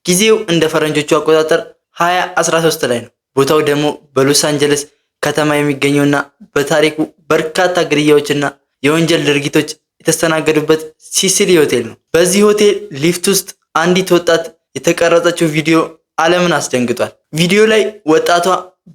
ጊዜው እንደ ፈረንጆቹ አቆጣጠር 2013 ላይ ነው። ቦታው ደግሞ በሎስ አንጀለስ ከተማ የሚገኘውና በታሪኩ በርካታ ግድያዎችና የወንጀል ድርጊቶች የተስተናገዱበት ሲሲሊ ሆቴል ነው። በዚህ ሆቴል ሊፍት ውስጥ አንዲት ወጣት የተቀረጸችው ቪዲዮ ዓለምን አስደንግጧል። ቪዲዮ ላይ ወጣቷ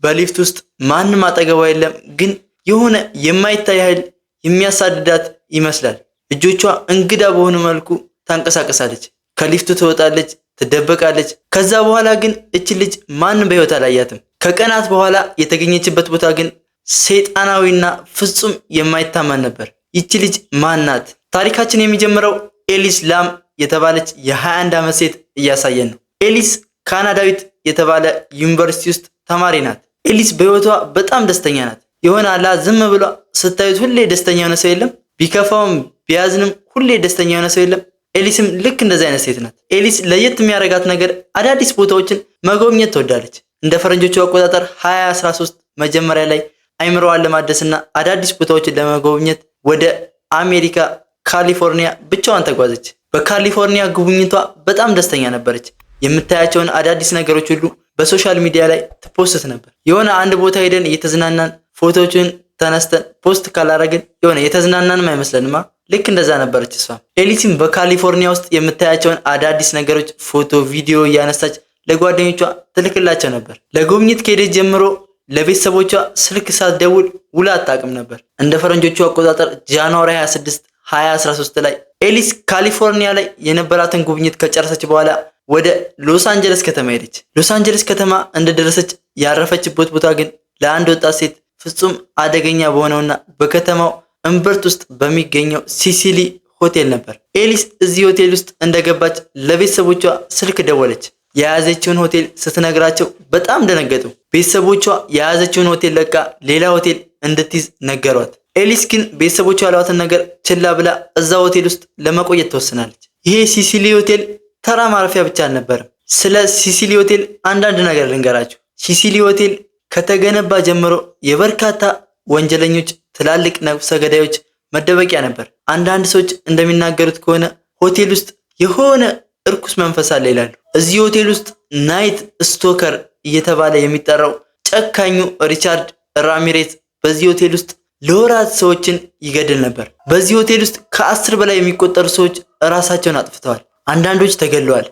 በሊፍት ውስጥ ማንም አጠገቧ የለም፣ ግን የሆነ የማይታይ ኃይል የሚያሳድዳት ይመስላል። እጆቿ እንግዳ በሆነ መልኩ ታንቀሳቀሳለች። ከሊፍቱ ትወጣለች፣ ትደበቃለች። ከዛ በኋላ ግን እች ልጅ ማንም በህይወት አላያትም። ከቀናት በኋላ የተገኘችበት ቦታ ግን ሰይጣናዊና ፍጹም የማይታመን ነበር። ይቺ ልጅ ማን ናት? ታሪካችን የሚጀምረው ኤሊስ ላም የተባለች የ21 ዓመት ሴት እያሳየን ነው። ኤሊስ ካናዳዊት የተባለ ዩኒቨርሲቲ ውስጥ ተማሪ ናት። ኤሊስ በህይወቷ በጣም ደስተኛ ናት። የሆነ አላ ዝም ብሏ ስታዩት ሁሌ ደስተኛ የሆነ ሰው የለም። ቢከፋውም ቢያዝንም ሁሌ ደስተኛ የሆነ ሰው የለም። ኤሊስም ልክ እንደዚህ አይነት ሴት ናት። ኤሊስ ለየት የሚያደርጋት ነገር አዳዲስ ቦታዎችን መጎብኘት ትወዳለች። እንደ ፈረንጆቹ አቆጣጠር 2013 መጀመሪያ ላይ አይምሮዋን ለማደስና አዳዲስ ቦታዎችን ለመጎብኘት ወደ አሜሪካ ካሊፎርኒያ ብቻዋን ተጓዘች። በካሊፎርኒያ ጉብኝቷ በጣም ደስተኛ ነበረች። የምታያቸውን አዳዲስ ነገሮች ሁሉ በሶሻል ሚዲያ ላይ ትፖስት ነበር። የሆነ አንድ ቦታ ሄደን እየተዝናናን ፎቶዎችን ተነስተን ፖስት ካላረግን የሆነ የተዝናናንም አይመስለንማ። ልክ እንደዛ ነበረች እሷ። ኤሊስም በካሊፎርኒያ ውስጥ የምታያቸውን አዳዲስ ነገሮች ፎቶ፣ ቪዲዮ እያነሳች ለጓደኞቿ ትልክላቸው ነበር። ለጉብኝት ከሄደች ጀምሮ ለቤተሰቦቿ ስልክ ሳትደውል ውላ አታውቅም ነበር። እንደ ፈረንጆቹ አቆጣጠር ጃንዋሪ 26 2013 ላይ ኤሊስ ካሊፎርኒያ ላይ የነበራትን ጉብኝት ከጨረሰች በኋላ ወደ ሎስ አንጀለስ ከተማ ሄደች። ሎስ አንጀለስ ከተማ እንደደረሰች ያረፈችበት ቦታ ግን ለአንድ ወጣት ሴት ፍጹም አደገኛ በሆነውና በከተማው እምብርት ውስጥ በሚገኘው ሲሲሊ ሆቴል ነበር። ኤሊስ እዚህ ሆቴል ውስጥ እንደገባች ለቤተሰቦቿ ስልክ ደወለች። የያዘችውን ሆቴል ስትነግራቸው በጣም ደነገጡ። ቤተሰቦቿ የያዘችውን ሆቴል ለቃ ሌላ ሆቴል እንድትይዝ ነገሯት። ኤሊስ ግን ቤተሰቦቿ ያሏትን ነገር ችላ ብላ እዛ ሆቴል ውስጥ ለመቆየት ትወስናለች። ይሄ ሲሲሊ ሆቴል ተራ ማረፊያ ብቻ አልነበረም። ስለ ሲሲሊ ሆቴል አንዳንድ ነገር ልንገራችሁ። ሲሲሊ ሆቴል ከተገነባ ጀምሮ የበርካታ ወንጀለኞች፣ ትላልቅ ነፍሰ ገዳዮች መደበቂያ ነበር። አንዳንድ ሰዎች እንደሚናገሩት ከሆነ ሆቴል ውስጥ የሆነ እርኩስ መንፈስ አለ ይላሉ። እዚህ ሆቴል ውስጥ ናይት ስቶከር እየተባለ የሚጠራው ጨካኙ ሪቻርድ ራሚሬዝ በዚህ ሆቴል ውስጥ ለወራት ሰዎችን ይገድል ነበር። በዚህ ሆቴል ውስጥ ከ10 በላይ የሚቆጠሩ ሰዎች ራሳቸውን አጥፍተዋል። አንዳንዶች ተገለዋል።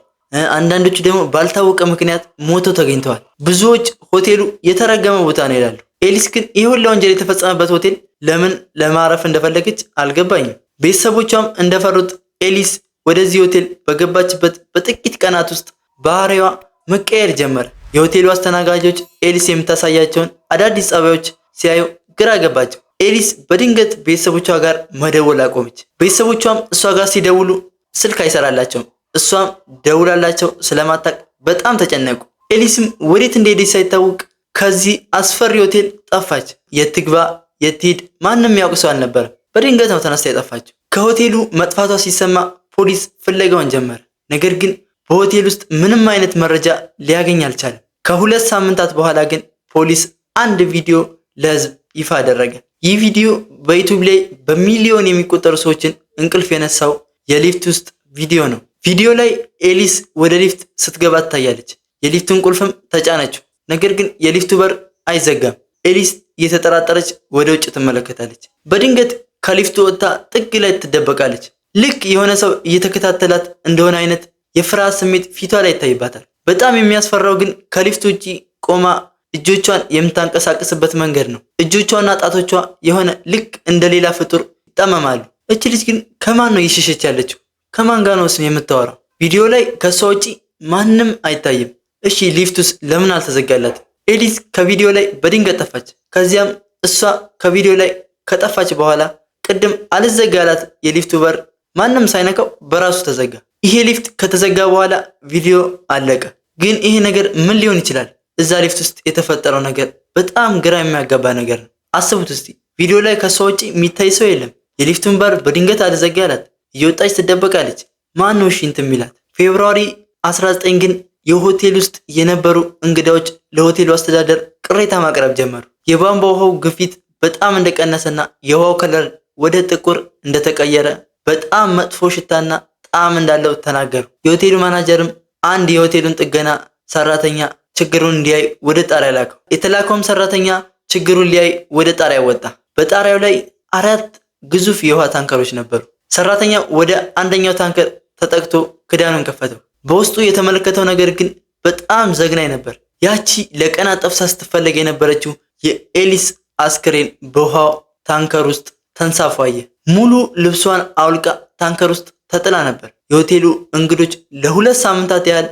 አንዳንዶቹ ደግሞ ባልታወቀ ምክንያት ሞተው ተገኝተዋል። ብዙዎች ሆቴሉ የተረገመ ቦታ ነው ይላሉ። ኤሊስ ግን ይህ ሁሉ ወንጀል የተፈጸመበት ሆቴል ለምን ለማረፍ እንደፈለገች አልገባኝም። ቤተሰቦቿም እንደፈሩት ኤሊስ ወደዚህ ሆቴል በገባችበት በጥቂት ቀናት ውስጥ ባህሪዋ መቀየር ጀመረ። የሆቴሉ አስተናጋጆች ኤሊስ የምታሳያቸውን አዳዲስ ጸባዮች ሲያዩ ግራ ገባቸው። ኤሊስ በድንገት ቤተሰቦቿ ጋር መደወል አቆመች። ቤተሰቦቿም እሷ ጋር ሲደውሉ ስልክ አይሰራላቸውም። እሷም ደውላላቸው ስለማታውቅ በጣም ተጨነቁ። ኤሊስም ወዴት እንደሄደች ሳይታወቅ ከዚህ አስፈሪ ሆቴል ጠፋች። የት ትግባ የት ትሂድ ማንም ያውቅ ሰው አልነበረም። በድንገት ነው ተነስታ የጠፋችው። ከሆቴሉ መጥፋቷ ሲሰማ ፖሊስ ፍለጋውን ጀመረ። ነገር ግን በሆቴል ውስጥ ምንም አይነት መረጃ ሊያገኝ አልቻለም። ከ2 ሳምንታት በኋላ ግን ፖሊስ አንድ ቪዲዮ ለህዝብ ይፋ አደረገ። ይህ ቪዲዮ በዩቲዩብ ላይ በሚሊዮን የሚቆጠሩ ሰዎችን እንቅልፍ የነሳው የሊፍት ውስጥ ቪዲዮ ነው። ቪዲዮ ላይ ኤሊስ ወደ ሊፍት ስትገባ ትታያለች። የሊፍቱን ቁልፍም ተጫነችው። ነገር ግን የሊፍቱ በር አይዘጋም። ኤሊስ እየተጠራጠረች ወደ ውጭ ትመለከታለች። በድንገት ከሊፍቱ ወጥታ ጥግ ላይ ትደበቃለች። ልክ የሆነ ሰው እየተከታተላት እንደሆነ አይነት የፍርሃት ስሜት ፊቷ ላይ ይታይባታል። በጣም የሚያስፈራው ግን ከሊፍቱ ውጪ ቆማ እጆቿን የምታንቀሳቅስበት መንገድ ነው። እጆቿና ጣቶቿ የሆነ ልክ እንደሌላ ፍጡር ይጣመማሉ። እቺ ልጅ ግን ከማን ነው እየሸሸች ያለችው? ከማን ጋር ነው የምታወራው? ቪዲዮ ላይ ከሷ ውጪ ማንም አይታይም። እሺ ሊፍቱስ ለምን አልተዘጋላትም? ኤሊስ ከቪዲዮ ላይ በድንገት ጠፋች። ከዚያም እሷ ከቪዲዮ ላይ ከጠፋች በኋላ ቅድም አልዘጋላት የሊፍቱ በር ማንም ሳይነካው በራሱ ተዘጋ። ይሄ ሊፍት ከተዘጋ በኋላ ቪዲዮ አለቀ። ግን ይሄ ነገር ምን ሊሆን ይችላል? እዛ ሊፍት ውስጥ የተፈጠረው ነገር በጣም ግራ የሚያጋባ ነገር ነው። አስቡት እስቲ ቪዲዮ ላይ ከሷ ውጪ የሚታይ ሰው የለም። የሊፍቱን በር በድንገት አልዘጋላት። እየወጣች ትደበቃለች። ማን ነው ሽንት የሚላት? ፌብሩዋሪ 19 ግን የሆቴል ውስጥ የነበሩ እንግዳዎች ለሆቴሉ አስተዳደር ቅሬታ ማቅረብ ጀመሩ። የቧንቧ ውሃው ግፊት በጣም እንደቀነሰና የውሃው ከለር ወደ ጥቁር እንደተቀየረ በጣም መጥፎ ሽታና ጣዕም እንዳለው ተናገሩ። የሆቴሉ ማናጀርም አንድ የሆቴሉን ጥገና ሰራተኛ ችግሩን እንዲያይ ወደ ጣሪያ ላከው። የተላከውም ሰራተኛ ችግሩን ሊያይ ወደ ጣሪያ ወጣ። በጣሪያው ላይ 4 ግዙፍ የውሃ ታንከሮች ነበሩ። ሰራተኛው ወደ አንደኛው ታንከር ተጠግቶ ክዳኑን ከፈተው። በውስጡ የተመለከተው ነገር ግን በጣም ዘግናኝ ነበር። ያቺ ለቀናት ጠፍታ ስትፈለግ የነበረችው የኤሊስ አስክሬን በውሃው ታንከር ውስጥ ተንሳፎ አየ። ሙሉ ልብሷን አውልቃ ታንከር ውስጥ ተጥላ ነበር። የሆቴሉ እንግዶች ለ2 ሳምንታት ያህል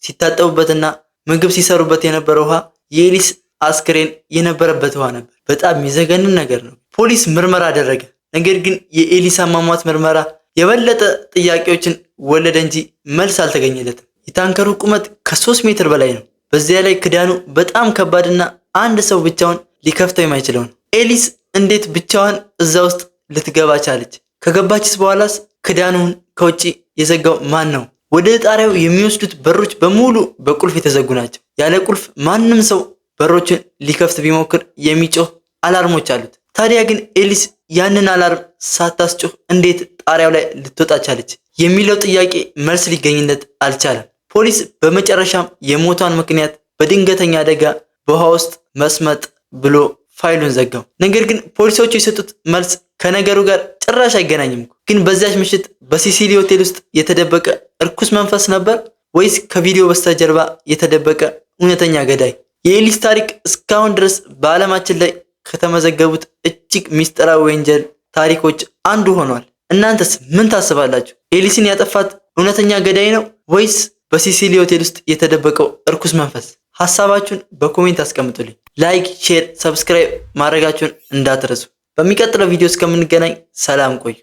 ሲታጠቡበትና ምግብ ሲሰሩበት የነበረው ውሃ የኤሊስ አስክሬን የነበረበት ውሃ ነበር። በጣም የሚዘገንን ነገር ነው። ፖሊስ ምርመራ አደረገ። ነገር ግን የኤሊስ አሟሟት ምርመራ የበለጠ ጥያቄዎችን ወለደ እንጂ መልስ አልተገኘለትም። የታንከሩ ቁመት ከ3 ሜትር በላይ ነው። በዚያ ላይ ክዳኑ በጣም ከባድና አንድ ሰው ብቻውን ሊከፍተው የማይችለው ነው። ኤሊስ እንዴት ብቻዋን እዛ ውስጥ ልትገባ ቻለች? ከገባችስ በኋላስ ክዳኑን ከውጪ የዘጋው ማን ነው? ወደ ጣሪያው የሚወስዱት በሮች በሙሉ በቁልፍ የተዘጉ ናቸው። ያለ ቁልፍ ማንም ሰው በሮችን ሊከፍት ቢሞክር የሚጮህ አላርሞች አሉት። ታዲያ ግን ኤሊስ ያንን አላርም ሳታስጮህ እንዴት ጣሪያው ላይ ልትወጣ ቻለች የሚለው ጥያቄ መልስ ሊገኝለት አልቻለም። ፖሊስ በመጨረሻም የሞቷን ምክንያት በድንገተኛ አደጋ በውሃ ውስጥ መስመጥ ብሎ ፋይሉን ዘጋው። ነገር ግን ፖሊሶቹ የሰጡት መልስ ከነገሩ ጋር ጭራሽ አይገናኝም። ግን በዚያች ምሽት በሲሲሊ ሆቴል ውስጥ የተደበቀ እርኩስ መንፈስ ነበር ወይስ ከቪዲዮ በስተጀርባ የተደበቀ እውነተኛ ገዳይ? የኤሊስ ታሪክ እስካሁን ድረስ በዓለማችን ላይ ከተመዘገቡት እጅግ ሚስጥራዊ ወንጀል ታሪኮች አንዱ ሆኗል። እናንተስ ምን ታስባላችሁ? ኤሊስን ያጠፋት እውነተኛ ገዳይ ነው ወይስ በሲሲሊ ሆቴል ውስጥ የተደበቀው እርኩስ መንፈስ? ሐሳባችሁን በኮሜንት አስቀምጡልኝ። ላይክ፣ ሼር፣ ሰብስክራይብ ማድረጋችሁን እንዳትረሱ። በሚቀጥለው ቪዲዮ እስከምንገናኝ ሰላም ቆዩ።